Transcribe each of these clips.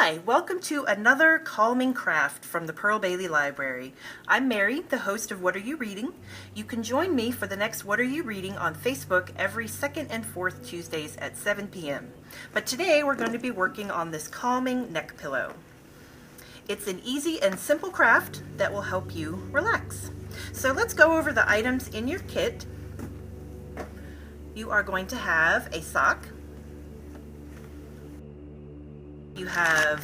Hi, welcome to another calming craft from the Pearl Bailey Library. I'm Mary, the host of What Are You Reading? You can join me for the next What Are You Reading on Facebook every second and fourth Tuesdays at 7 p.m. But today we're going to be working on this calming neck pillow. It's an easy and simple craft that will help you relax. So let's go over the items in your kit. You are going to have a sock. You have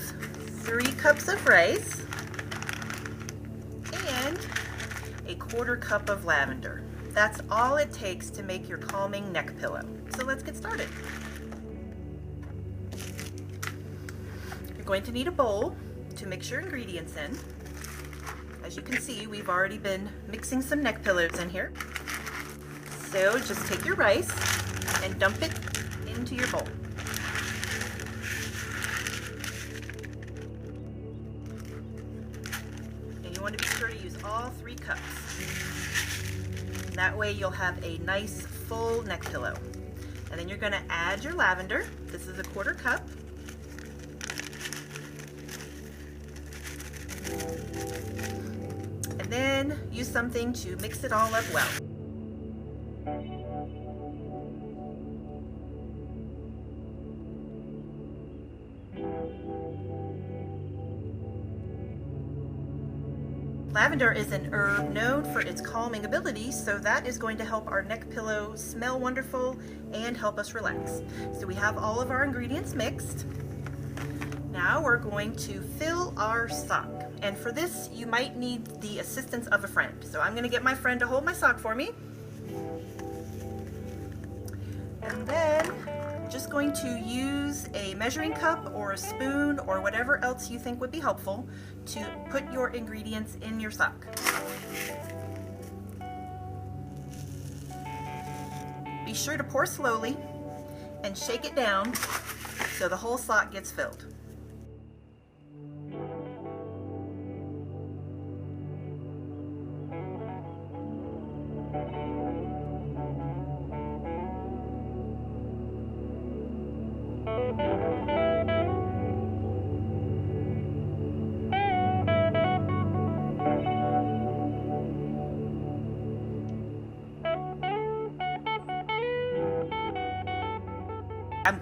3 cups of rice and a 1/4 cup of lavender. That's all it takes to make your calming neck pillow. So let's get started. You're going to need a bowl to mix your ingredients in. As you can see, we've already been mixing some neck pillows in here. So just take your rice and dump it into your bowl. You want to be sure to use all 3 cups. That way you'll have a nice full neck pillow. And then you're going to add your lavender. This is a 1/4 cup. And then use something to mix it all up well. Lavender is an herb known for its calming abilities, so that is going to help our neck pillow smell wonderful and help us relax. So we have all of our ingredients mixed. Now we're going to fill our sock. And for this, you might need the assistance of a friend. So I'm going to get my friend to hold my sock for me. And then I'm just going to use a measuring cup or a spoon or whatever else you think would be helpful to put your ingredients in your sock. Be sure to pour slowly and shake it down so the whole sock gets filled.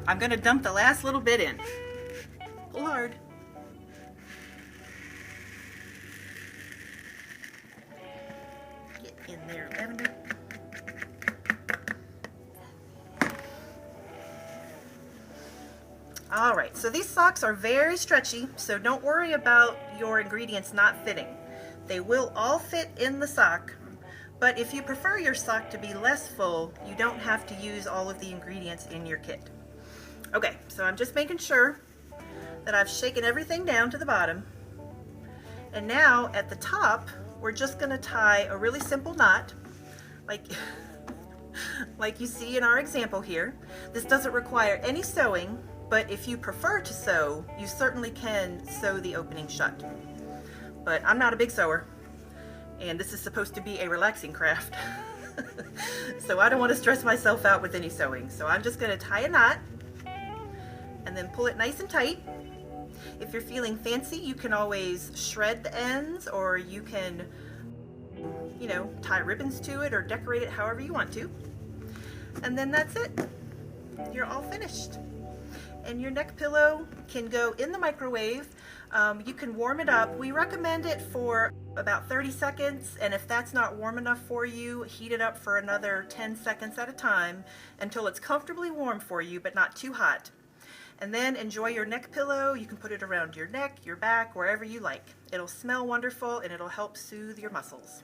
I'm going to dump the last little bit in. Pull hard. Get in there, lavender. Alright, so these socks are very stretchy, so don't worry about your ingredients not fitting. They will all fit in the sock, but if you prefer your sock to be less full, you don't have to use all of the ingredients in your kit. Okay, so I'm just making sure that I've shaken everything down to the bottom. And now at the top, we're just going to tie a really simple knot, like you see in our example here. This doesn't require any sewing, but if you prefer to sew, you certainly can sew the opening shut. But I'm not a big sewer, and this is supposed to be a relaxing craft. So I don't want to stress myself out with any sewing. So I'm just going to tie a knot and then pull it nice and tight. If you're feeling fancy, you can always shred the ends, or you can, tie ribbons to it or decorate it however you want to. And then that's it. You're all finished. And your neck pillow can go in the microwave. You can warm it up. We recommend it for about 30 seconds, and if that's not warm enough for you, heat it up for another 10 seconds at a time until it's comfortably warm for you, but not too hot. And then enjoy your neck pillow. You can put it around your neck, your back, wherever you like. It'll smell wonderful and it'll help soothe your muscles.